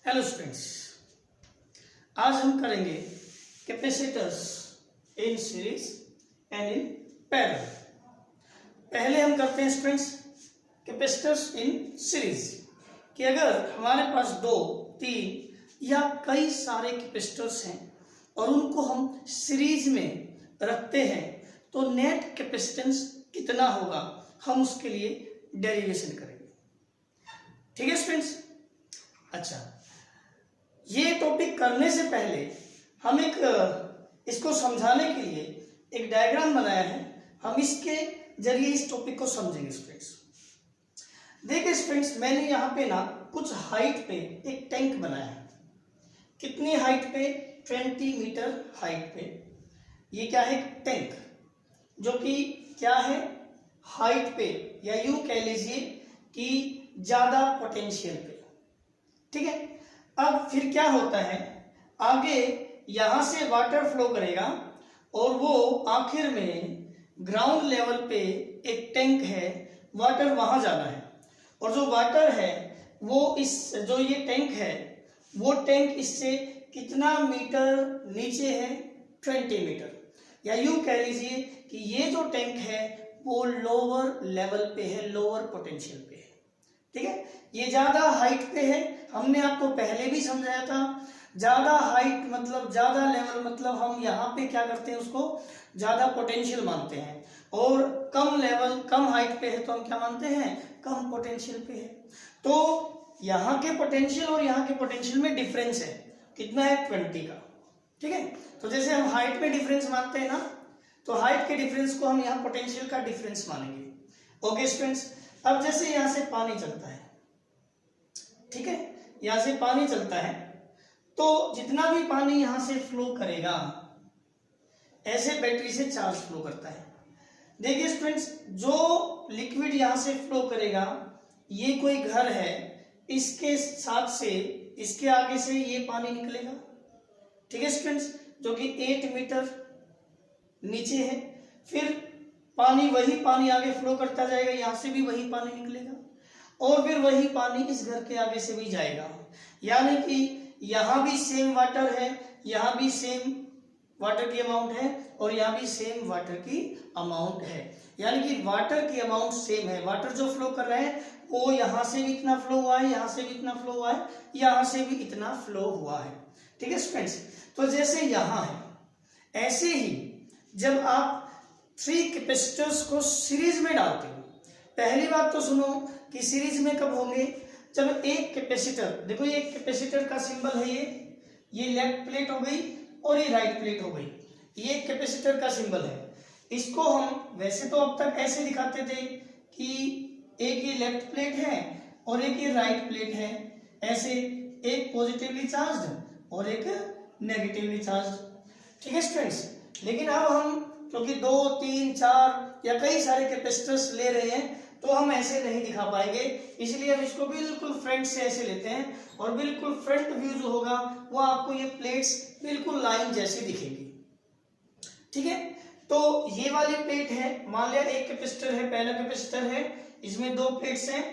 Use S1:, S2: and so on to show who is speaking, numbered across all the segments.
S1: Hello students, आज हम करेंगे capacitors in series and in parallel. पहले हम करते हैं स्टूडेंट्स कैपेसिटर्स इन सीरीज कि अगर हमारे पास 2, 3 या कई सारे कैपेसिटर्स हैं और उनको हम सीरीज में रखते हैं तो नेट कैपेसिटेंस कितना होगा, हम उसके लिए डेरिवेशन करेंगे। ठीक है स्टूडेंट्स। अच्छा, ये टॉपिक करने से पहले हम इसको समझाने के लिए एक डायग्राम बनाया है। हम इसके जरिए इस टॉपिक को समझेंगे स्टूडेंट्स। देखिए स्टूडेंट्स, मैंने यहाँ पे ना कुछ हाइट पे एक टैंक बनाया है। कितनी हाइट पे? 20 मीटर हाइट पे। ये क्या है? टैंक, जो कि क्या है, हाइट पे, या यूं कह लीजिए कि ज्यादा पोटेंशियल पे। ठीक है। अब फिर क्या होता है, आगे यहां से वाटर फ्लो करेगा और वो आखिर में ग्राउंड लेवल पे एक टैंक है, वाटर वहां जाना है। और जो वाटर है वो जो ये टैंक है वो टैंक इससे कितना मीटर नीचे है? 20 मीटर। या यूं कह लीजिए कि ये जो टैंक है वो लोअर लेवल पे है, लोअर पोटेंशियल पे है। ठीक है। ये ज्यादा हाइट पे है, हमने आपको पहले भी समझाया था। ज्यादा हाइट मतलब ज्यादा लेवल, मतलब हम यहाँ पे क्या करते हैं, उसको ज्यादा पोटेंशियल मानते हैं। और कम लेवल, कम हाइट पे है तो हम क्या मानते हैं? कम पोटेंशियल पे है। तो यहाँ के पोटेंशियल और यहाँ के पोटेंशियल में डिफरेंस है। कितना है? 20 का। ठीक है। तो जैसे हम हाइट में डिफरेंस मानते हैं ना, तो हाइट के डिफरेंस को हम यहाँ पोटेंशियल का डिफरेंस मानेंगे। Okay students. अब जैसे यहाँ से पानी चलता है, ठीक है, यहां से पानी चलता है, तो जितना भी पानी यहां से फ्लो करेगा, ऐसे बैटरी से चार्ज फ्लो करता है। देखिए स्टूडेंट्स, जो लिक्विड यहां से फ्लो करेगा, ये कोई घर है, इसके साथ से, इसके आगे से ये पानी निकलेगा। ठीक है स्टूडेंट्स, जो कि 8 मीटर नीचे है। फिर पानी, वही पानी आगे फ्लो करता जाएगा, यहां से भी वही पानी निकलेगा और फिर वही पानी इस घर के आगे से भी जाएगा। यानी कि यहां भी सेम वाटर है, यहां भी सेम वाटर की अमाउंट है और यहां भी सेम वाटर की अमाउंट है। यानी कि वाटर की अमाउंट सेम है। वाटर जो फ्लो कर रहे हैं वो यहां से भी इतना फ्लो हुआ है, यहां से भी इतना फ्लो हुआ है, यहां से भी इतना फ्लो हुआ है। ठीक है स्टूडेंट्स। तो जैसे यहां है, ऐसे ही जब आप 3 कैपेसिटर्स को सीरीज में डालते हो, पहली बात तो सुनो कि सीरीज में कब होंगे? जब एक कैपेसिटर, देखो ये कैपेसिटर का सिंबल है, ये लेफ्ट प्लेट हो गई और ये राइट प्लेट हो गई। ये कैपेसिटर का सिंबल है। इसको हम वैसे तो अब तक ऐसे दिखाते थे कि एक ये लेफ्ट प्लेट है और एक ये राइट प्लेट है, ऐसे, एक पॉजिटिवली चार्ज्ड और एक नेगेटिवली चार्ज्ड। ठीक है स्टूडेंट्स। लेकिन अब हम क्योंकि 2, 3, 4 या कई सारे कैपेसिटर्स ले रहे हैं तो हम ऐसे नहीं दिखा पाएंगे, इसलिए हम इसको बिल्कुल फ्रंट से ऐसे लेते हैं और बिल्कुल फ्रंट व्यू जो होगा वो आपको ये प्लेट्स बिल्कुल लाइन जैसी दिखेगी। ठीक है। तो ये वाली प्लेट है, मान लिया एक कैपेसिटर है, पहला कैपेसिटर है, इसमें 2 प्लेट्स हैं।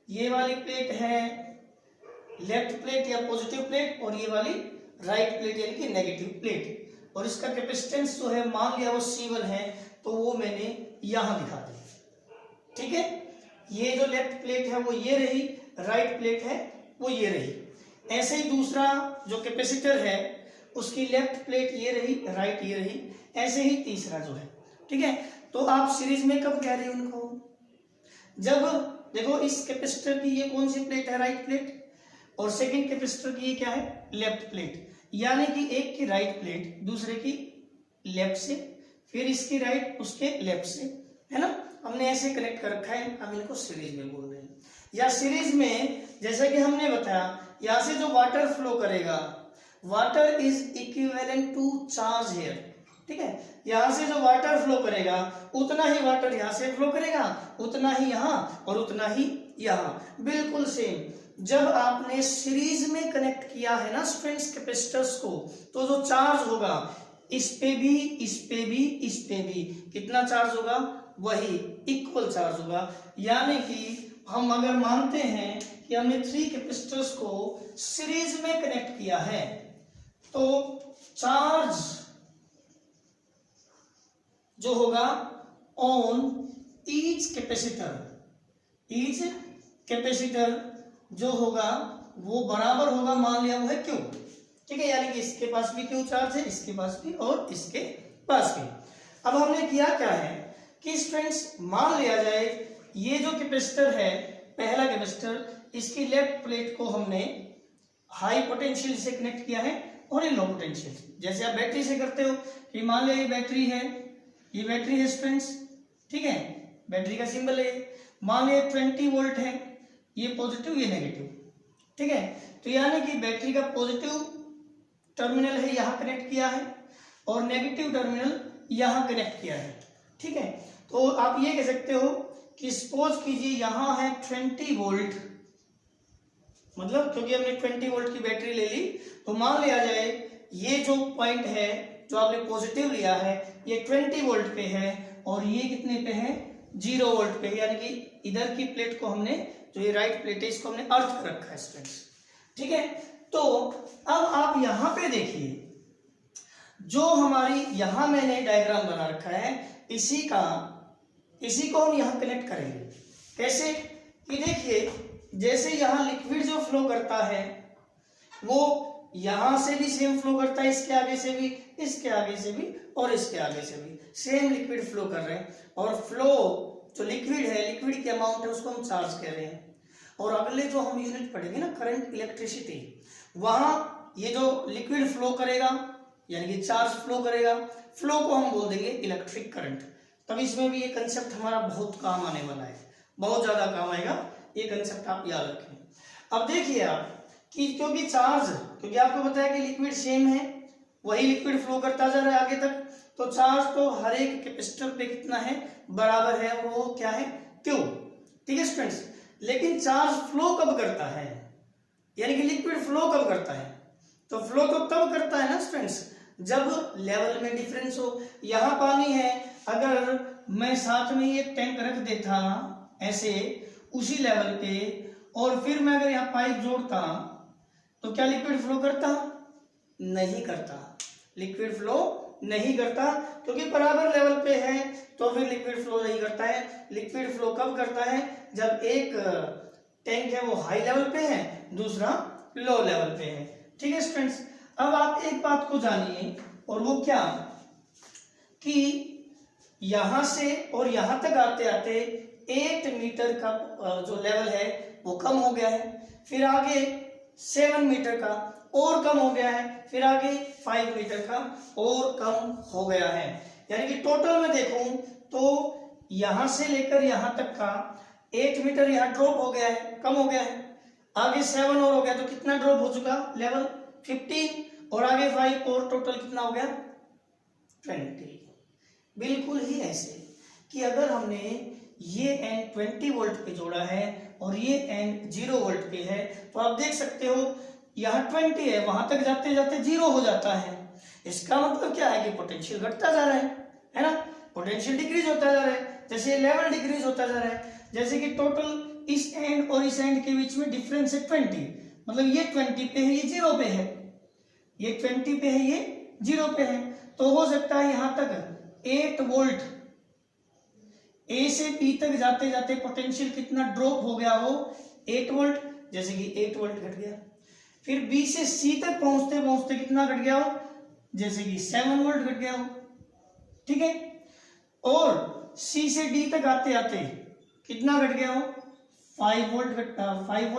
S1: ये वाली प्लेट है लेफ्ट प्लेट या पॉजिटिव प्लेट और ये वाली राइट प्लेट यानी कि नेगेटिव प्लेट। और इसका कैपेसिटेंस जो है, मान लिया वो C1 है, तो वो मैंने यहां दिखा दिया। ठीक है। ये जो लेफ्ट प्लेट है वो ये रही, राइट प्लेट है वो ये रही। ऐसे ही दूसरा जो कैपेसिटर है उसकी लेफ्ट प्लेट ये रही, राइट ये रही। ऐसे ही तीसरा जो है। ठीक है। तो आप सीरीज में कब कह रहे हो उनको? जब देखो इस कैपेसिटर की ये कौन सी प्लेट है? Right plate. और सेकंड कैपेसिटर की ये क्या है? Left plate. यानी कि एक की राइट प्लेट दूसरे की लेफ्ट से, फिर इसकी राइट उसके लेफ्ट से, है ना। हमने ऐसे कनेक्ट कर रखा है, हम इनको सीरीज में बोल रहे हैं। या सीरीज में जैसा कि हमने बताया, यहां से जो वाटर फ्लो करेगा, water is equivalent to charge here. ठीक है। यहां से जो वाटर फ्लो करेगा उतना ही वाटर यहां से फ्लो करेगा, उतना ही यहां और उतना ही यहां, बिल्कुल सेम। जब आपने सीरीज में कनेक्ट किया है ना स्टूडेंट्स कैपेसिटर्स को, तो जो चार्ज होगा इस पे भी, इस पे भी, इस पे भी, कितना चार्ज होगा? वही इक्वल चार्ज होगा। यानी कि हम अगर मानते हैं कि हमने 3 कैपेसिटर्स को सीरीज में कनेक्ट किया है, तो चार्ज जो होगा ऑन ईच कैपेसिटर जो होगा वो बराबर होगा, मान लिया वो है क्यू, ठीक है, यानी कि इसके पास भी क्यू चार्ज है, इसके पास भी और इसके पास भी। अब हमने किया क्या है कि स्टूडेंट्स मान लिया जाए ये जो कैपेसिटर है, पहला कैपेसिटर, इसकी लेफ्ट प्लेट को हमने हाई पोटेंशियल से कनेक्ट किया है और ये लो पोटेंशियल, जैसे आप बैटरी से करते हो कि मान लिया ये बैटरी है स्टूडेंट्स, ठीक है, बैटरी का सिंबल है, मान लिया 20 वोल्ट है, ये पॉजिटिव ये नेगेटिव, ठीक है, तो यानी कि बैटरी का पॉजिटिव टर्मिनल है यहाँ कनेक्ट किया है और नेगेटिव टर्मिनल यहाँ कनेक्ट किया है, ठीक है। तो आप ये कह सकते हो कि सपोज कीजिए यहाँ है 20 वोल्ट, मतलब क्योंकि हमने 20 वोल्ट की बैटरी ले ली, तो मान लिया जाए ये जो पॉइंट है जो आपने पॉजिटिव लिया है ये 20 वोल्ट पे है और ये कितने पे है, 0 वोल्ट पे, यानी कि इधर की प्लेट को हमने, जो ये राइट प्लेट है, इसको हमने अर्थ कर रखा है स्टूडेंट्स, ठीक है। तो अब आप यहाँ पे देखिए, जो हमारी यहाँ मैंने डायग्राम बना रखा है, इसी को हम यहाँ कनेक्ट करेंगे। कैसे कि देखिए, जैसे यहाँ लिक्विड जो फ्लो करता है वो यहाँ से भी सेम फ्लो करता है, इसके आगे से भी, इसके आगे से भी और इसके आगे से भी सेम लिक्विड फ्लो कर रहे हैं, और फ्लो जो लिक्विड है, लिक्विड की अमाउंट है उसको हम चार्ज कह रहे हैं। और अगले जो हम यूनिट पढ़ेंगे ना, करंट इलेक्ट्रिसिटी, वहां ये जो लिक्विड फ्लो करेगा यानी कि चार्ज फ्लो करेगा, फ्लो को हम बोल देंगे इलेक्ट्रिक करंट। तब इसमें भी ये कंसेप्ट हमारा बहुत काम आने वाला है, बहुत ज्यादा काम आएगा, ये कंसेप्ट आप याद रखें। अब देखिए आप कि क्योंकि आपको पता है कि लिक्विड सेम है, वही लिक्विड फ्लो करता जा रहा है आगे तक, तो चार्ज तो हर एक कैपेसिटर पे कितना है, बराबर है, और वो क्या है, क्यू, ठीक है स्टूडेंट्स। लेकिन चार्ज फ्लो कब करता है, यानी कि लिक्विड फ्लो कब करता है, तो फ्लो तो तब करता है ना स्टूडेंट्स जब लेवल में डिफरेंस हो। यहाँ पानी है, अगर मैं साथ में ये टैंक रख देता ऐसे उसी लेवल पे, और फिर मैं अगर यहाँ पाइप जोड़ता, तो क्या लिक्विड फ्लो करता, नहीं करता, लिक्विड फ्लो नहीं करता, क्योंकि बराबर लेवल पे है, तो फिर लिक्विड फ्लो नहीं करता है। लिक्विड फ्लो कब करता है, जब एक टैंक है वो हाई लेवल पे है, दूसरा लो लेवल पे है, ठीक है स्टूडेंट्स। अब आप एक बात को जानिए, और वो क्या कि यहां से और यहां तक आते आते 8 मीटर का जो लेवल है वो कम हो गया है, फिर आगे 7 मीटर का और कम हो गया है, फिर आगे 5 मीटर का और कम हो गया है। यानी कि टोटल में देखूं तो यहां से लेकर यहां तक का 8 मीटर यहाँ ड्रॉप हो गया है, कम हो गया है, आगे 7 और हो गया, तो कितना ड्रॉप हो चुका, लेवल 15, और आगे 5 और टोटल कितना हो गया, 20। बिल्कुल ही ऐसे कि अगर हमने ये एंड 20 वोल्ट पे जोड़ा है और ये एंड 0 वोल्ट पे है, तो आप देख सकते हो यहाँ 20 है, वहां तक जाते जाते 0 हो जाता है। इसका मतलब क्या है कि पोटेंशियल घटता जा रहा है ना, पोटेंशियल डिक्रीज होता जा रहा है, जैसे लेवल डिक्रीज होता जा रहा है। जैसे कि टोटल इस एंड और इस एंड के बीच में डिफरेंस है 20, मतलब ये 20 पे है, ये 0 पे है, ये 20 पे है, ये 0 पे है, तो हो सकता है यहां तक 8 वोल्ट ए से बी तक जाते जाते पोटेंशियल कितना ड्रॉप हो गया हो, 8 वोल्ट, जैसे कि 8 वोल्ट घट गया। फिर बी से सी तक पहुंचते पहुंचते कितना घट गया हो, जैसे कि 7 वोल्ट घट गया हो, ठीक है। और सी से डी तक आते आते कितना घट गया हो, 5 वोल्ट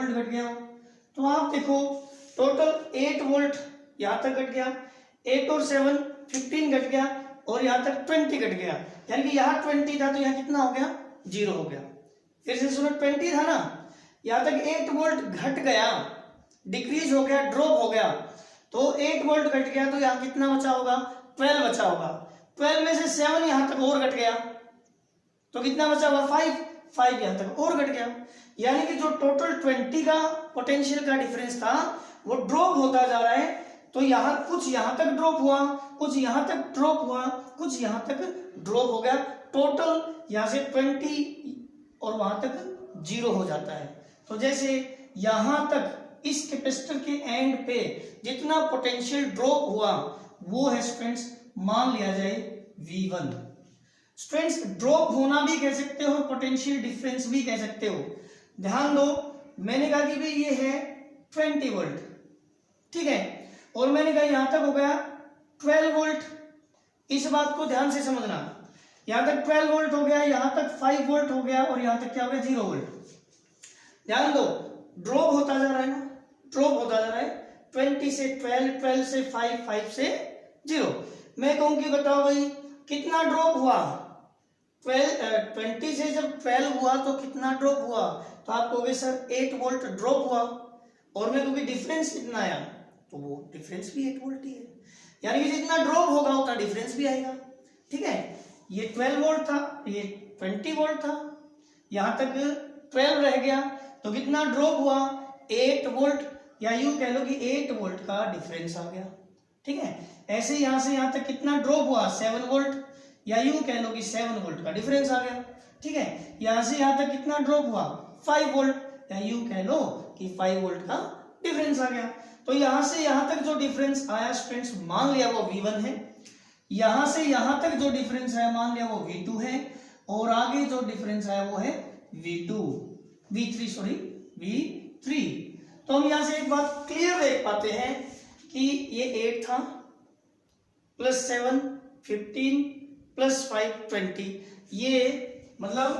S1: घट गया हो। तो आप देखो टोटल 8 वोल्ट यहां तक घट गया, 8 और 7 15 घट गया, और यहां तक 20 घट गया, यानी कि यहाँ 20 था तो यहाँ कितना हो गया, 0 हो गया। फिर से सुनो 20 था ना, यहाँ तक 8 वोल्ट घट गया, डिक्रीज हो गया, ड्रॉप हो गया, तो 8 वोल्ट घट गया, तो यहाँ कितना बचा होगा, 12 बचा होगा। 12 में से 7 यहाँ तक और घट गया, तो कितना बचा होगा, 5 यहाँ तक और घट गया। यानी कि जो टोटल 20 का पोटेंशियल का डिफरेंस था वो ड्रॉप होता जा रहा है। तो यहाँ कुछ यहाँ तक ड्रॉप हुआ, कुछ यहाँ तक ड्रॉप हुआ, कुछ यहाँ तक ड्रॉप हो गया, टोटल यहाँ से 20 और वहां तक 0 हो जाता है। तो जैसे यहां तक इस कैपेसिटर के एंड पे जितना पोटेंशियल ड्रॉप हुआ वो है स्टूडेंट्स, मान लिया जाए V1। स्टूडेंट्स ड्रॉप होना भी कह सकते हो, पोटेंशियल डिफरेंस भी कह सकते हो। ध्यान दो, मैंने कहा कि भाई ये है 20 वोल्ट, ठीक है, और मैंने कहा यहां तक हो गया 12 वोल्ट। इस बात को ध्यान से समझना, यहां तक 12 वोल्ट हो गया, यहां तक 5 वोल्ट हो गया, और यहां तक क्या हो गया 0 वोल्ट। ध्यान दो, ड्रॉप होता जा रहा है ना, ड्रॉप होता जा रहा है 20 से 12, 12 से 5, 5 से 0। मैं कहूं कि बताओ भाई कितना ड्रॉप हुआ, 20 से जब 12 हुआ तो कितना ड्रॉप हुआ, तो आप कहोगे सर 8 वोल्ट ड्रॉप हुआ, और मैं कहूँगी डिफरेंस कितना आया, तो वो डिफरेंस भी 8 वोल्ट ही है, यानी कि जितना ड्रॉप होगा उतना डिफरेंस भी आएगा, ठीक है। ये 12 वोल्ट था, ये 20 वोल्ट था, यहां तक 12 रह गया, तो कितना ड्रॉप हुआ 8 वोल्ट, या यूं कह लो कि 8 वोल्ट का डिफरेंस आ गया, ठीक है। ऐसे यहां से यहां तक कितना ड्रॉप हुआ 7 वोल्ट, या यूं कह लो कि 7 वोल्ट का डिफरेंस आ गया, ठीक है। यहां से यहां तक कितना ड्रॉप हुआ 5 वोल्ट, या यूं कह लो कि 5 वोल्ट का डिफरेंस आ गया। तो यहां से यहां तक जो डिफरेंस आया स्टूडेंट्स, मान लिया वो V1 है, यहां से यहां तक जो डिफरेंस है मान लिया वो V2 है, और आगे जो डिफरेंस आया वो है V3। तो हम यहां से एक बात क्लियर देख पाते हैं कि ये 8 था, प्लस 7 15, प्लस 5 20, ये मतलब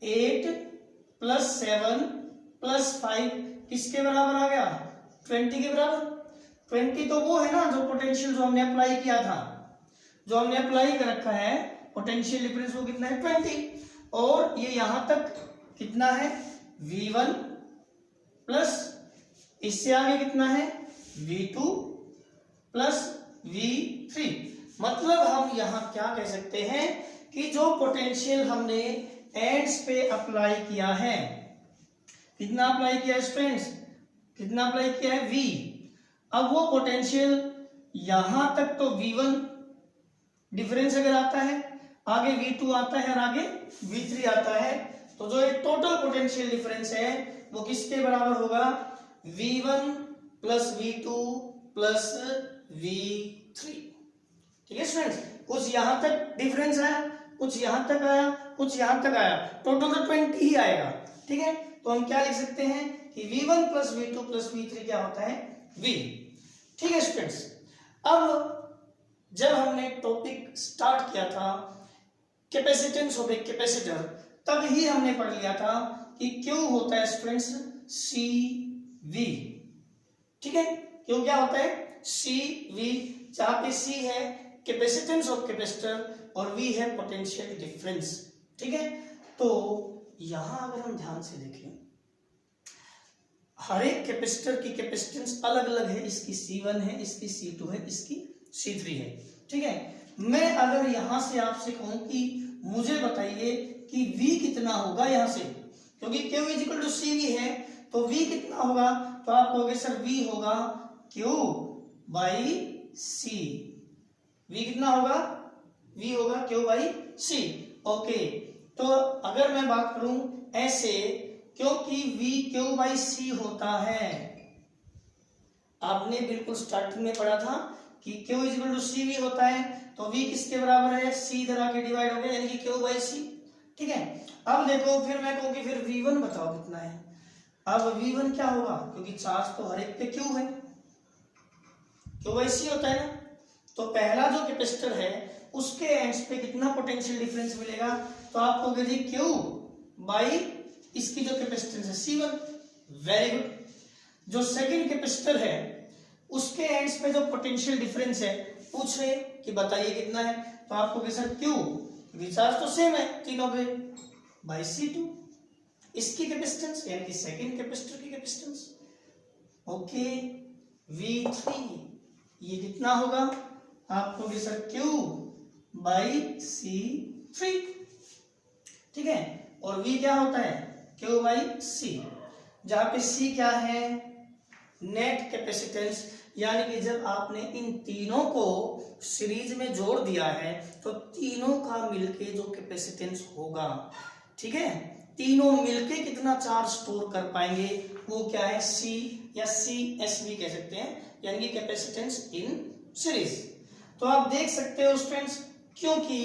S1: 8 प्लस 7 प्लस 5 किसके बराबर आ गया 20 के बराबर। 20 तो वो है ना जो पोटेंशियल जो हमने अप्लाई किया था, जो हमने अप्लाई कर रखा है पोटेंशियल डिफरेंस, वो कितना है 20, और ये यहां तक कितना है V1 प्लस इससे आगे कितना है V2 प्लस V3। मतलब हम यहां क्या कह सकते हैं कि जो पोटेंशियल हमने एंड्स पे अप्लाई किया है, कितना अप्लाई किया है स्टूडेंट्स, कितना अप्लाई किया है V। अब वो पोटेंशियल यहां तक तो V1 डिफरेंस अगर आता है, आगे V2 आता है और आगे V3 आता है, तो जो एक टोटल पोटेंशियल डिफरेंस है वो किसके बराबर होगा V1 plus V2 plus V3, ठीक है स्टूडेंट्स। कुछ यहां तक डिफरेंस आया, कुछ यहां तक आया, कुछ यहां तक आया, टोटल तो 20 ही आएगा, ठीक है। तो हम क्या लिख सकते हैं कि V1 plus V2 plus V3 क्या होता है V, ठीक है स्टूडेंट्स। अब जब हमने टॉपिक स्टार्ट किया था कैपेसिटेंस ऑफ ए कैपेसिटर, तब ही हमने पढ़ लिया था कि क्यू होता है स्टूडेंट्स CV, ठीक है। क्यू क्या होता है CV, जहां पे C है कैपेसिटेंस ऑफ कैपेसिटर और V है पोटेंशियल डिफरेंस, ठीक है। तो यहां अगर हम ध्यान से देखें, हर एक कैपेसिटर की कैपेसिटेंस अलग अलग है, इसकी C1 है, इसकी C2 है, इसकी C3 है, ठीक है। मैं अगर यहां से आपसे कहूं कि मुझे बताइए कि V कितना होगा यहां से, क्योंकि Q इक्वल टू CV है, तो V कितना होगा, तो आप कहोगे सर V होगा Q बाई C। V कितना होगा, V होगा Q बाई C, ओके। तो अगर मैं बात करूं ऐसे, क्योंकि V Q बाई C होता है, आपने बिल्कुल स्टार्टिंग में पढ़ा था कि Q इक्वल टू CV होता है, तो V किसके बराबर है C इधर आके डिवाइड हो गया, यानी कि Q बाई C, ठीक है। अब देखो, फिर मैं कहूँ कि फिर V1 बताओ कितना है। अब V1 क्या होगा, क्योंकि चार्ज तो हर एक पे Q है, Q बाई C होता है ना, तो पहला जो कैपेसिटर है उसके एंड्स पे कितना पोटेंशियल डिफरेंस मिलेगा, तो आप कहोगे जी Q बाई इसकी जो कैपेसिटेंस है C1, वेरी गुड। जो सेकंड कैपेसिटर है उसके एंड्स पे जो पोटेंशियल डिफरेंस है पूछ रहे कि बताइए कितना है, तो आपको कहोगे सर Q, चार्ज तो सेम है तीनों पे, बाई C2 इसकी कैपेसिटेंस, यानी कि सेकंड कैपेसिटर की कैपेसिटेंस, ओके। V3 ये कितना होगा, आपको भी सर Q बाई C3, ठीक है। और V क्या होता है Q बाई C, जहां पे C क्या है नेट कैपेसिटेंस, यानी कि जब आपने इन तीनों को सीरीज में जोड़ दिया है तो तीनों का मिलके जो कैपेसिटेंस होगा, ठीक है, तीनों मिलके कितना चार्ज स्टोर कर पाएंगे वो क्या है, सी या सी एस भी कह सकते हैं, यानी कि कैपेसिटेंस इन सीरीज। तो आप देख सकते हो स्टूडेंट्स, क्योंकि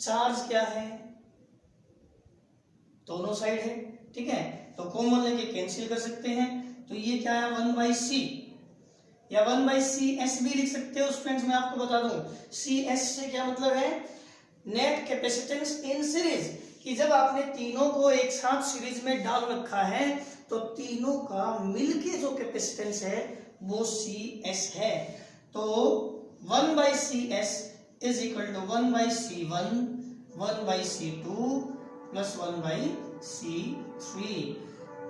S1: चार्ज क्या है, दोनों साइड है, ठीक है, तो कॉमन लेके कैंसिल कर सकते हैं। तो ये क्या है 1/c या 1/cs भी लिख सकते हो स्टूडेंट्स। मैं आपको बता दूं cs से क्या मतलब है, नेट कैपेसिटेंस इन सीरीज, कि जब आपने तीनों को एक साथ सीरीज में डाल रखा है तो तीनों का मिलके जो कैपेसिटेंस है वो cs है। तो 1/cs is equal to 1/c1 1/c2 plus 1/c3।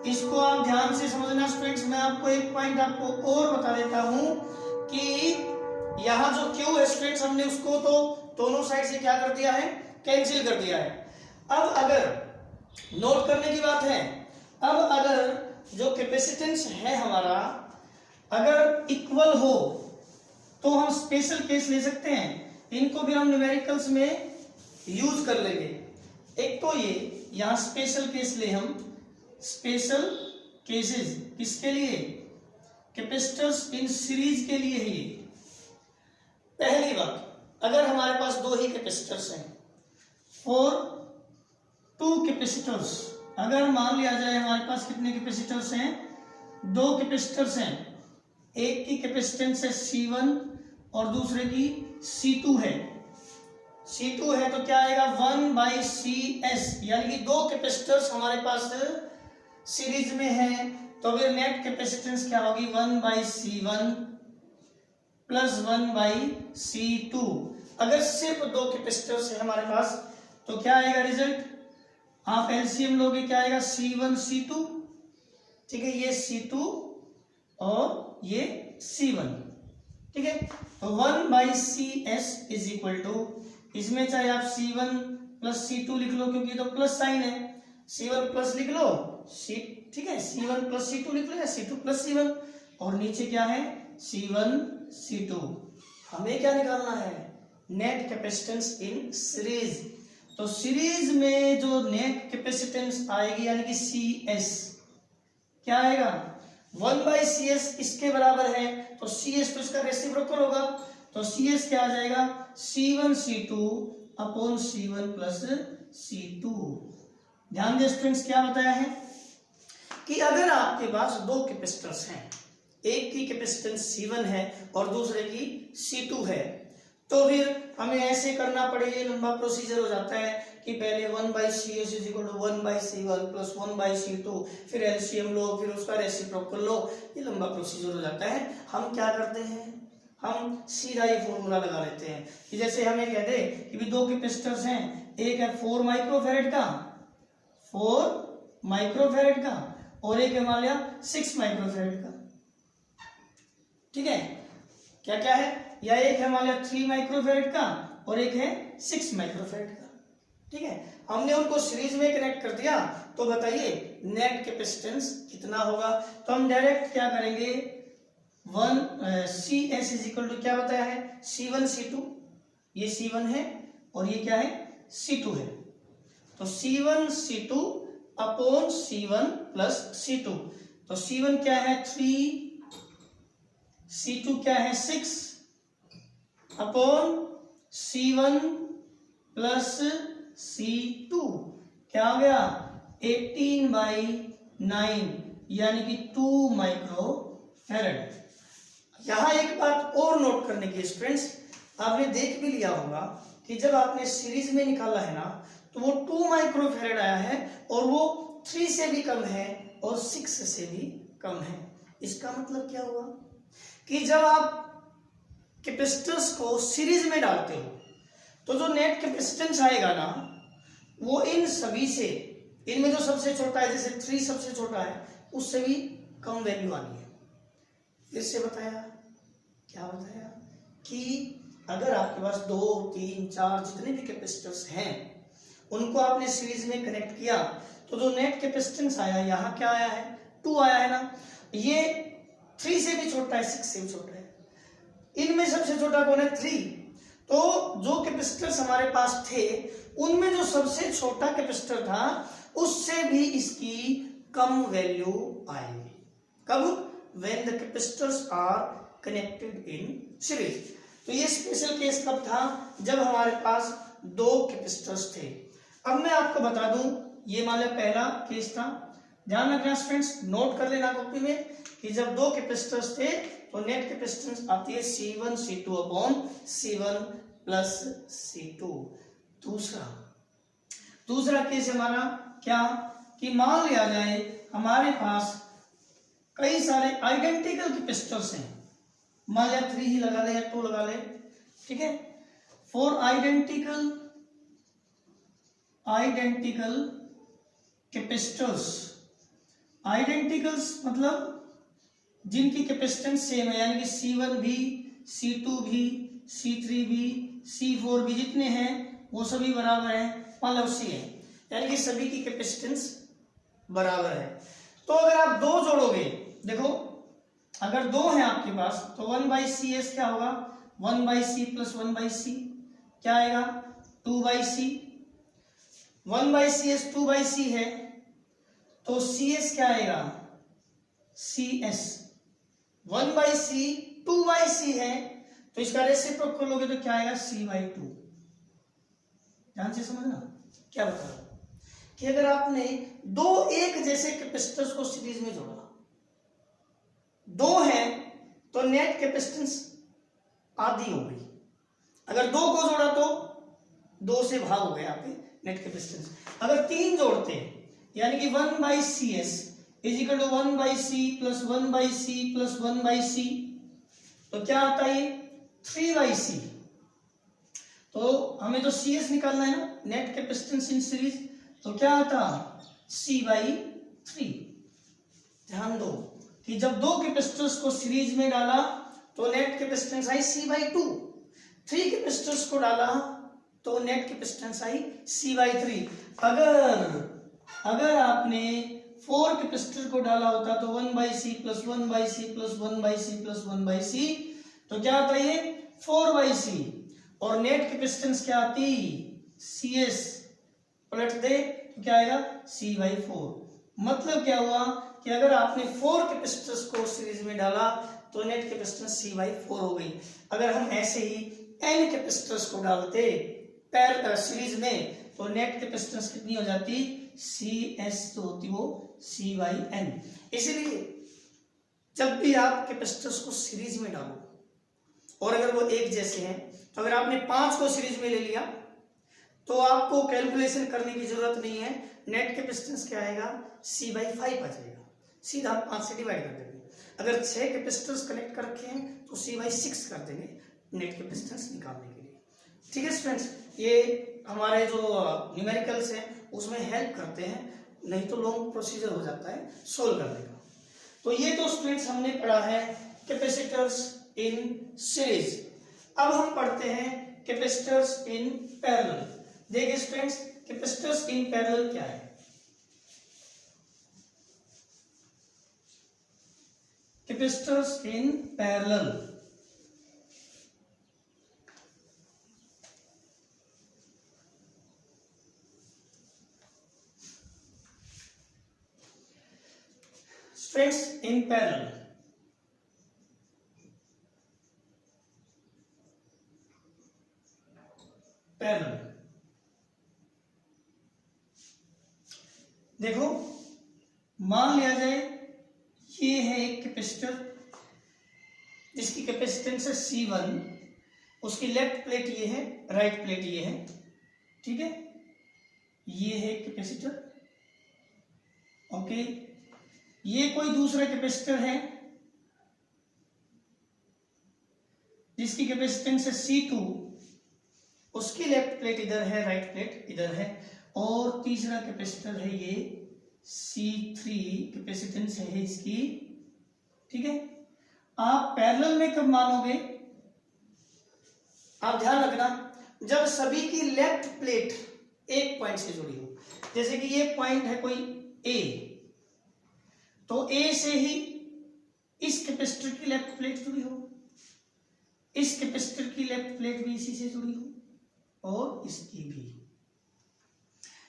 S1: इसको आप ध्यान से समझना स्टूडेंट्स। मैं आपको एक पॉइंट आपको और बता देता हूं कि यहाँ जो Q है स्टूडेंट्स, हमने उसको तो दोनों साइड से क्या कर दिया है, कैंसिल कर दिया है। अब अगर नोट करने की बात है, अब अगर जो कैपेसिटेंस है हमारा अगर इक्वल हो तो हम स्पेशल केस ले सकते हैं, इनको भी हम न्यूमेरिकल्स में यूज कर लेंगे। एक तो ये यहाँ स्पेशल केस ले हम, स्पेशल केसेस किसके लिए, कैपेसिटर्स इन सीरीज के लिए ही। पहली बात, अगर हमारे पास दो ही कैपेसिटर्स हैं, फॉर 2 कैपेसिटर्स, अगर मान लिया जाए हमारे पास कितने कैपेसिटर्स हैं, 2 कैपेसिटर्स हैं, एक की कैपेसिटेंस है C1 और दूसरे की C2 है। C2 है तो क्या आएगा 1/cs, यानी कि 2 कैपेसिटर्स हमारे पास सीरीज में है, तो फिर नेट कैपेसिटेंस क्या होगी 1/c1 प्लस 1/c2। अगर सिर्फ 2 कैपेसिटर्स है हमारे पास तो क्या आएगा रिजल्ट, आप एलसीएम लोगे, क्या आएगा C1 C2, ठीक है, ये C2 और ये C1, ठीक है। तो 1/cs इज इक्वल टू, इसमें चाहे आप C1 प्लस C2 लिख लो क्योंकि तो प्लस साइन है, C1 प्लस लिख लो ठीक है, C1 प्लस C2 लिख लो या C2 प्लस C1, और नीचे क्या है C1 C2। हमें क्या निकालना है, नेट कैपेसिटेंस इन सीरीज। तो सीरीज में जो नेट कैपेसिटेंस आएगी यानी कि CS क्या आएगा 1/cs, इसके बराबर है तो CS तो इसका रेसिप्रोकल होगा, तो CS क्या आ जाएगा C1 C2 upon C1 plus C2। ध्यान दें स्टूडेंट्स, क्या बताया है कि अगर आपके पास 2 कैपेसिटर्स हैं, एक की कैपेसिटेंस C1 है और दूसरे की C2 है, तो फिर हमें ऐसे करना पड़ेगा, ये लंबा प्रोसीजर हो जाता है कि पहले 1/cs is equal to 1/c1 plus 1/c2, फिर एलसीएम लो, फिर उसका रेसिप्रोकल लो, ये लंबा प्रोसीजर हो जाता है। हम क्या करते हैं, हम सीधा ये फॉर्मूला लगा लेते हैं कि जैसे हमें कह दे कि भी 2 कैपेसिटर्स हैं, एक है 4 माइक्रोफैरेड का, 4 माइक्रोफैरेड का, और एक है मान लिया 6 माइक्रोफैरेड का, ठीक है, क्या क्या है, या एक है मान लिया 3 माइक्रोफैरेड का और एक है 6 माइक्रोफैरेड का, ठीक है। हमने उनको सीरीज में कनेक्ट कर दिया, तो बताइए नेट कैपेसिटेंस कितना होगा। तो हम डायरेक्ट क्या करेंगे, CS इज इक्वल टू क्या बताया है C1 C2, ये C1 है और ये क्या है C2 है, तो C1 C2 upon C1 plus C2। तो C1 क्या है 3, C2 क्या है 6 अपॉन C1 प्लस C2 क्या आ गया 18/9 यानी कि 2 माइक्रोफैरेड। यहां एक बात और नोट करने की स्टूडेंट्स, आपने देख भी लिया होगा कि जब आपने सीरीज में निकाला है ना तो वो 2 माइक्रोफैरेड आया है और वो 3 से भी कम है और 6 से भी कम है। इसका मतलब क्या हुआ कि जब आप कैपेसिटर्स को सीरीज में डालते हो तो जो नेट कैपेसिटेंस आएगा ना वो इन सभी से, इनमें जो सबसे छोटा है जैसे 3 सबसे छोटा है उससे भी कम वैल्यू आनी है। फिर से बताया, क्या बताया कि अगर आपके पास 2, 3, 4 जितने भी कैपेसिटर्स हैं उनको आपने सीरीज में कनेक्ट किया तो जो नेट कैपेसिटेंस आया यहाँ क्या आया है 2 आया है ना, ये 3 से भी छोटा है 6 से भी छोटा है, इनमें सबसे छोटा कौन है 3। तो जो कैपेसिटर्स हमारे पास थे उनमें जो सबसे छोटा कैपेसिटर था उससे भी इसकी कम वैल्यू आएगी। कब? When the capacitors are connected in series. तो ये स्पेशल केस कब था? जब हमारे पास दो कैपेसिटर्स थे। अब मैं आपको बता दूं, ये मान लो पहला केस था, ध्यान रखना स्टूडेंट्स, नोट कर लेना कॉपी में कि जब दो कैपेसिटर्स थे तो नेट कैपेसिटेंस आती है C1 C2 upon C1 plus C2। दूसरा केस हमारा क्या कि मान लिया जाए हमारे पास कई सारे आइडेंटिकल कैपेसिटर्स हैं, मान लिया 3 ही लगा ले या 2 लगा ले, ठीक है। 4 आइडेंटिकल कैपेसिटर्स, आइडेंटिकल्स मतलब जिनकी कैपेसिटेंस सेम है, यानी कि C1 भी, C2 भी, C3 भी, C4 भी, जितने हैं वो सभी बराबर हैं, मतलब C है, यानी कि सभी की कैपेसिटेंस बराबर है। तो अगर आप दो जोड़ोगे, देखो अगर दो हैं आपके पास तो 1/CS क्या होगा? 1/C प्लस 1/C क्या आएगा? 2/C। 1/CS 2/C है तो CS क्या आएगा? CS। 1/C 2/C है तो इसका रेसिप्रोकल करोगे तो क्या आएगा? C/2। ध्यान से समझना क्या बता रहा हूं कि अगर आपने दो एक जैसे कैपेसिटर्स को सीरीज में जोड़ा, दो हैं तो नेट कैपेसिटेंस आधी हो गई। अगर दो को जोड़ा तो 2 से भाग हो गया आपके नेट कैपेसिटेंस। अगर 3 जोड़ते हैं यानी कि 1/CS is equal to 1/C plus 1/C plus 1/C, तो क्या आता है? 3/C। तो हमें तो CS निकालना है ना, नेट कैपेसिटेंस इन सीरीज, तो क्या आता? C/3। ध्यान दो कि जब दो कैपेसिटर्स को सीरीज में डाला तो नेट कैपेसिटेंस आई C/2, 3 कैपेसिटर्स को डाला तो नेट कैपेसिटेंस आई C/3। अगर आपने 4 कैपेसिटर को डाला होता तो 1/C plus 1/C plus 1/C plus 1/C, तो क्या आता है? 4/C। और नेट कैपेसिटेंस क्या आती? CS पलट दे तो क्या आएगा? C/4। मतलब क्या हुआ कि अगर आपने 4 कैपेसिटर्स को सीरीज में डाला तो नेट कैपेसिटेंस C/4 हो गई। अगर हम ऐसे ही n कैपेसिटर्स को डालते पैरेलल सीरीज में तो नेट कैपेसिटेंस कितनी हो जाती? CS तो होती वो C/n। इसीलिए जब भी आप कैपेसिटर्स को सीरीज में डालो और अगर वो एक जैसे हैं, तो अगर आपने 5 को सीरीज में ले लिया तो आपको कैलकुलेशन करने की जरूरत नहीं है, नेट कैपेसिटेंस क्या आएगा? C/5 आ जाएगा, सीधा 5 से डिवाइड कर देंगे। अगर 6 कैपेसिटर्स कनेक्ट कर रखे हैं तो C/6 कर देंगे नेट कैपेसिटेंस निकालने के लिए। ठीक है स्टूडेंट्स, ये हमारे जो न्यूमेरिकल्स हैं उसमें हेल्प करते हैं, नहीं तो लॉन्ग प्रोसीजर हो जाता है सोल्व करने का। तो ये तो स्टूडेंट्स हमने पढ़ा है कैपेसिटर्स इन सीरीज। अब हम पढ़ते हैं कैपेसिटर्स इन पैरेलल। देखिए स्टूडेंट्स, कैपेसिटर्स इन पैरेलल क्या है? Capacitors in parallel straits in parallel. देखो मान लिया जाए ये है एक कैपेसिटर जिसकी कैपेसिटेंस है C1, उसकी लेफ्ट प्लेट ये है, राइट प्लेट ये है, ठीक है। ये है कैपेसिटर, ओके। ये कोई दूसरा कैपेसिटर है जिसकी कैपेसिटेंस है C2, उसकी लेफ्ट प्लेट इधर है, राइट प्लेट इधर है, और तीसरा कैपेसिटर है ये C3, कैपेसिटेंस है इसकी, ठीक है। आप पैरेलल में कब मानोगे? आप ध्यान रखना जब सभी की लेफ्ट प्लेट एक पॉइंट से जुड़ी हो। जैसे कि ये पॉइंट है कोई A, तो A से ही इस कैपेसिटर की लेफ्ट प्लेट जुड़ी हो, इस कैपेसिटर की लेफ्ट प्लेट भी इसी से जुड़ी हो, और इसकी भी,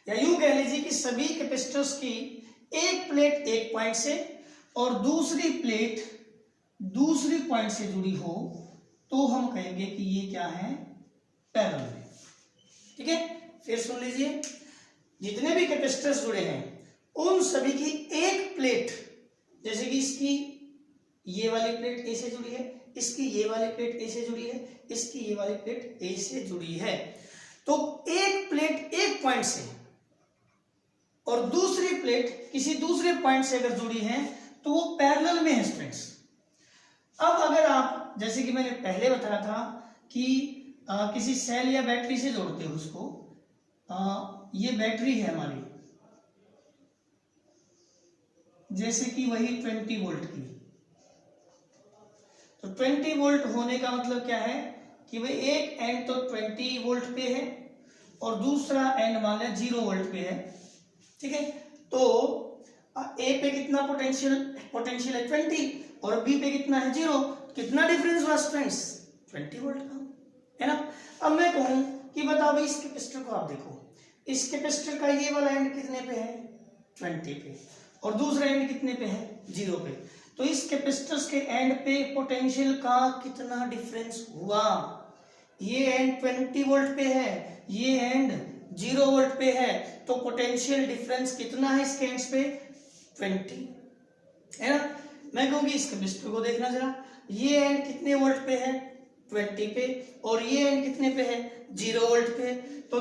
S1: या यूं कह लीजिए कि सभी कैपेसिटर्स की एक प्लेट एक पॉइंट से और दूसरी प्लेट दूसरी पॉइंट से जुड़ी हो तो हम कहेंगे कि ये क्या है, पैरेलल है। ठीक है, फिर सुन लीजिए, जितने भी कैपेसिटर्स जुड़े हैं उन सभी की एक प्लेट, जैसे कि इसकी ये वाली प्लेट ए से जुड़ी है, इसकी ये वाली प्लेट ए से जुड़ी है, इसकी ये वाली प्लेट ए से जुड़ी है, तो एक प्लेट एक पॉइंट से और दूसरी प्लेट किसी दूसरे पॉइंट से अगर जुड़ी है तो वो पैरेलल में है स्टूडेंट्स। अब अगर आप, जैसे कि मैंने पहले बताया था कि किसी सेल या बैटरी से जोड़ते हो उसको, ये बैटरी है हमारी, जैसे कि वही 20 वोल्ट की, तो 20 वोल्ट होने का मतलब क्या है कि भाई एक एंड तो 20 वोल्ट पे है और दूसरा एंड मान लिया 0 वोल्ट पे है। ठीक है, तो ए पे कितना पोटेंशियल है 20 और बी पे कितना है 0, कितना डिफरेंस हुआ स्टूडेंट्स, 20 वोल्ट का, है ना। अब मैं कहूं कि बताओ भाई, इस कैपेसिटर को आप देखो, इस कैपेसिटर का ये वाला एंड कितने पे है, 20 पे, और दूसरा एंड कितने पे है, 0 पे, तो इस कैपेसिटर्स के एंड पे पोटेंशियल का कितना डिफरेंस हुआ, ये एंड 20 वोल्ट पे है, ये एंड 0 वोल्ट पे है, तो पोटेंशियल डिफरेंस कितना है इसके एंड्स पे, 20, है ना। मैं कहूंगी इस कैपेसिटर को देखना जरा, ये एंड कितने वोल्ट पे है, 20 पे, और ये एंड कितने पे है, 0 वोल्ट पे, तो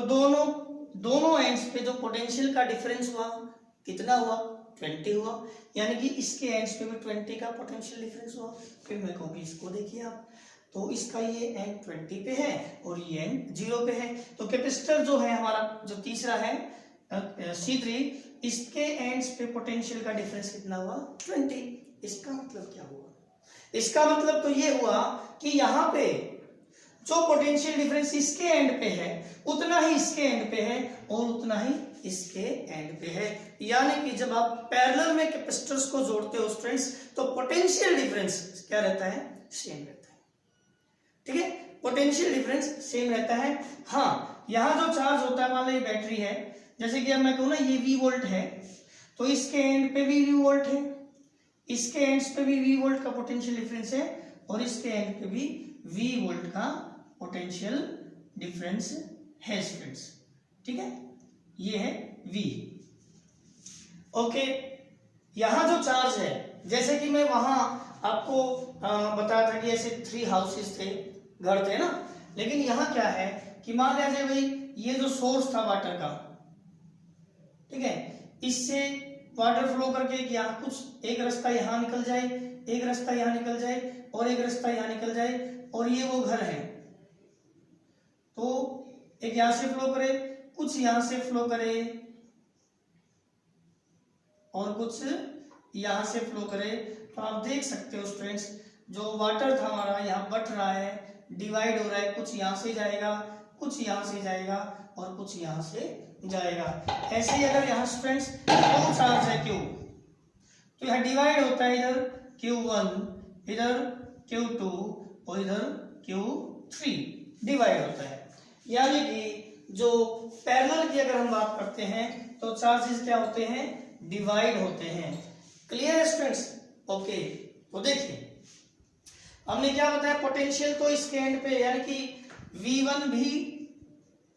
S1: दोनों एंड्स पे जो पोटेंशियल का डिफरेंस हुआ कितना हुआ, 20 हुआ, यानी कि इसके एंड्स पे भी 20 का पोटेंशियल डिफरेंस हुआ। फिर मैं कहूँगी इसको देखिए आप, तो इसका ये एंड 20 पे है और ये एंड 0 पे है, तो कैपेसिटर जो है हमारा जो तीसरा है C3, इसके एंड्स पे पोटेंशियल का डिफरेंस कितना हुआ, 20। इसका मतलब क्या हुआ, इसका मतलब तो ये हुआ कि यहाँ पे जो पोटेंशियल डिफरेंस इसके एंड पे है उतना ही इसके एंड पे है और उतना ही इसके एंड पे है, यानी कि जब आप पैरेलल में कैपेसिटर्स को जोड़ते हो स्टूडेंट्स तो पोटेंशियल डिफरेंस क्या रहता है, सेम रहता है। ठीक है, पोटेंशियल डिफरेंस सेम रहता है। हाँ, यहाँ जो चार्ज होता है, मान लो ये बैटरी है, जैसे कि अब मैं कहूँ ना ये V वोल्ट है, तो इसके एंड पे भी V वोल्ट है, इसके एंड्स पे भी V वोल्ट का पोटेंशियल डिफरेंस है और इसके एंड पे भी V वोल्ट का पोटेंशियल डिफरेंस है स्टूडेंट्स। ठीक है, ये है V। ओके, यहां जो चार्ज है, जैसे कि मैं वहां आपको बताया था कि ऐसे 3 हाउसेस थे, घर थे ना, लेकिन यहां क्या है कि मान लीजिए भाई ये जो सोर्स था वाटर का, ठीक है, इससे वाटर फ्लो करके यहाँ कुछ एक रास्ता यहाँ निकल जाए, एक रास्ता यहाँ निकल जाए और एक रास्ता यहाँ निकल जाए, और ये वो घर है, तो एक यहां से फ्लो करे, कुछ यहां से फ्लो करे और कुछ यहां से फ्लो करे। तो आप देख सकते हो स्टूडेंट्स, जो वाटर था हमारा यहाँ बट रहा है, डिवाइड हो रहा है, कुछ यहां से जाएगा, कुछ यहां से जाएगा और कुछ यहां से जाएगा। ऐसे ही अगर यहाँ स्टूडेंट्स Q चार्ज है Q, तो यहाँ डिवाइड होता है, इधर Q1, इधर Q2 और इधर Q3 डिवाइड होता है, यानी कि जो पैरेलल की अगर हम बात करते हैं तो चार्जेस क्या होते हैं, डिवाइड होते हैं। क्लियर है स्टूडेंट्स? ओके, तो देखिए हमने क्या बताया, पोटेंशियल तो इसके एंड पे, यानी कि V1 भी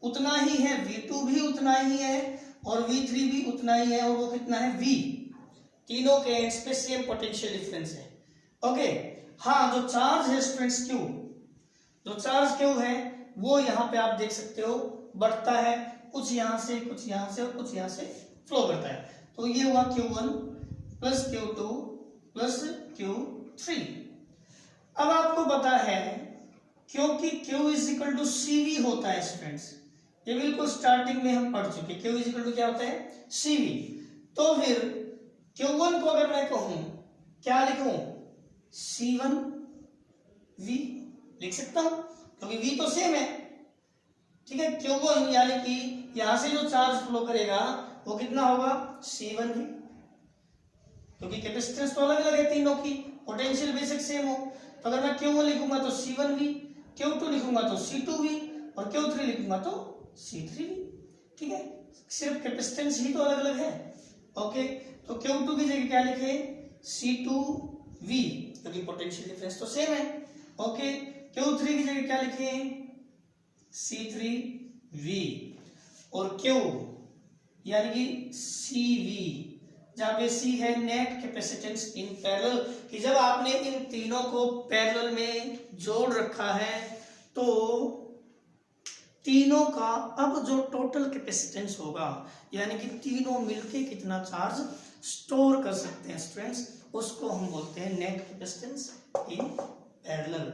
S1: उतना ही है, V2 भी उतना ही है और V3 भी उतना ही है, और वो कितना है V, तीनों के एंड्स पे सेम पोटेंशियल डिफरेंस है। ओके, हाँ, जो चार्ज है स्टूडेंट्स Q, जो चार्ज Q है वो यहाँ पे आप देख सकते हो बढ़ता है, कुछ यहाँ से, कुछ यहाँ से और कुछ यहाँ से फ्लो करता है, तो ये हुआ Q1 plus Q2 plus Q3। अब आपको पता है क्योंकि Q is equal to CV होता है स्टूडेंट्स, ये बिल्कुल स्टार्टिंग में हम पढ़ चुके, Q इज इक्वल टू क्या होता है, CV। तो फिर Q1 को अगर मैं कहूं क्या लिखूं, C1V लिख सकता हूं क्योंकि V तो सेम है। ठीक है, Q1 यानी कि यहां से जो चार्ज फ्लो करेगा वो कितना होगा, C1V, क्योंकि कैपेसिटेंस तो अलग अलग है तीनों की, पोटेंशियल बेसिक सेम हो, तो अगर मैं Q1 लिखूंगा तो C1V, Q2 लिखूंगा तो C2V और Q3 लिखूंगा तो C3V। ठीक है, सिर्फ कैपेसिटेंस ही तो अलग अलग है। ओके, तो Q2 की जगह क्या लिखे, C2V, क्योंकि पोटेंशियल डिफरेंस तो सेम है। ओके, Q3 की जगह क्या लिखे C3V, और Q यानी कि CV, जहां पे C है नेट कैपेसिटेंस इन पैरेलल, कि जब आपने इन तीनों को पैरेलल में जोड़ रखा है तो तीनों का अब जो टोटल कैपेसिटेंस होगा, यानी कि तीनों मिलके कितना चार्ज स्टोर कर सकते हैं स्टूडेंट्स, उसको हम बोलते हैं नेट कैपेसिटेंस इन पैरेलल।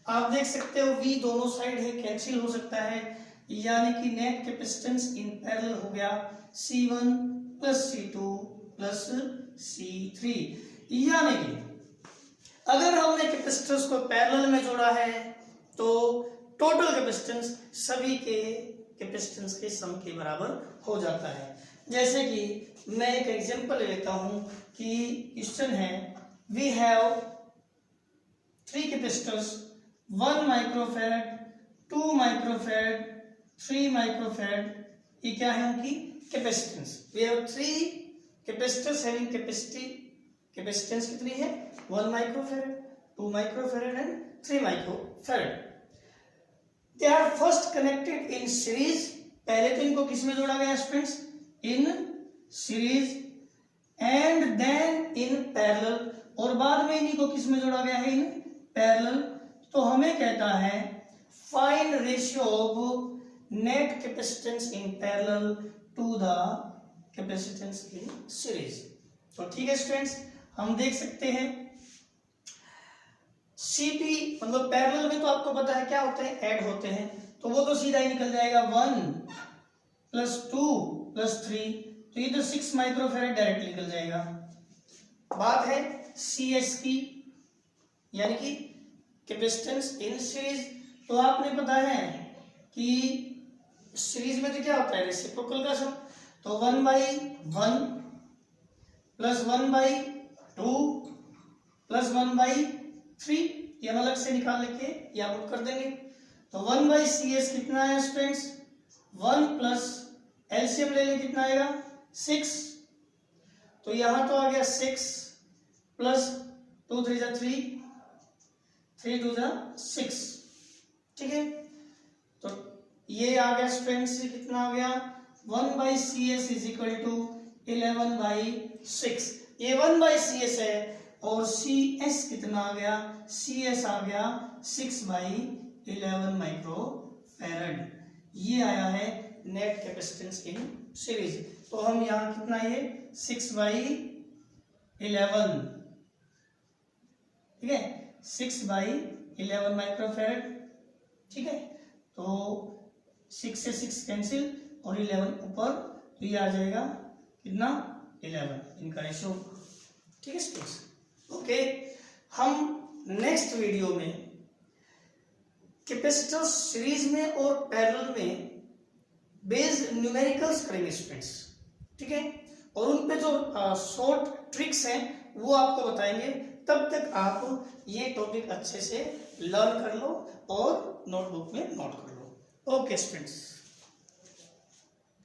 S1: आप देख सकते हो V दोनों साइड है, कैंसिल हो सकता है, यानी कि नेट कैपेसिटेंस इन पैरेलल हो गया C1 plus C2 plus C3। यानी कि अगर हमने कैपेसिटर्स को पैरेलल में जोड़ा है तो टोटल कैपेसिटेंस सभी के कैपेसिटेंस के सम के बराबर हो जाता है। जैसे कि मैं एक एग्जांपल लेता हूं कि क्वेश्चन है, we have 3 capacitors, 1 microfarad, 2 microfarad, 3 microfarad, ये क्या है उनकी capacitance. We have 3 capacitors having capacitance कितनी है, 1 microfarad, 2 microfarad and 3 microfarad. They are first connected in series, पहले तो इनको किस में जोड़ा गया students, in series, and then in parallel, और बाद में इन्हीं को किस में जोड़ा गया है, इन पैरेलल। तो हमें कहता है find ratio of net capacitance in parallel to the capacitance in series. तो ठीक है स्टूडेंट्स, हम देख सकते हैं CP मतलब पैरेलल में तो आपको पता है क्या होते हैं, ऐड होते हैं, तो वो तो सीधा ही निकल जाएगा 1 प्लस 2 प्लस 3, तो ये तो 6 माइक्रोफैरड डायरेक्ट निकल जाएगा। बात है CS की, यानी कि कैपेसिटेंस इन सीरीज। तो आपने पता है कि सीरीज में तो क्या होता है, रेसिप्रोकल का सम, तो 1/1 प्लस 1/2 प्लस 1/3, ये हम अलग से निकाल लेके या पुट कर देंगे। तो 1/CS कितना है स्टूडेंट्स, 1 प्लस एलसीएम ले लें कितना आएगा 6, तो यहां तो आ गया 6 प्लस 2 3 जा 3, 3 2 जा 6, ठीक है। तो ये आ गया स्टूडेंट्स, कितना आ गया 1/CS इज इक्वल टू 11/6। ये 1/CS है और CS कितना आ गया, CS आ गया 6/11 माइक्रोफैरड। ये आया है नेट कैपेसिटेंस इन सीरीज। तो हम यहाँ कितना, ये 6/11, ठीक है, 6/11 माइक्रोफैरड, ठीक है। तो 6 से 6 कैंसिल और 11 ऊपर, तो ये आ जाएगा कितना 11, इनका रेशियो, ठीक है स्टूडेंट्स। ओके, हम नेक्स्ट वीडियो में कैपेसिटर सीरीज में और पैरेलल में बेस्ड न्यूमेरिकल्स करेंगे स्टूडेंट्स, ठीक है, और उन पे जो शॉर्ट ट्रिक्स हैं वो आपको बताएंगे। तब तक आप ये टॉपिक अच्छे से लर्न कर लो और नोटबुक में नोट कर लो। Okay students.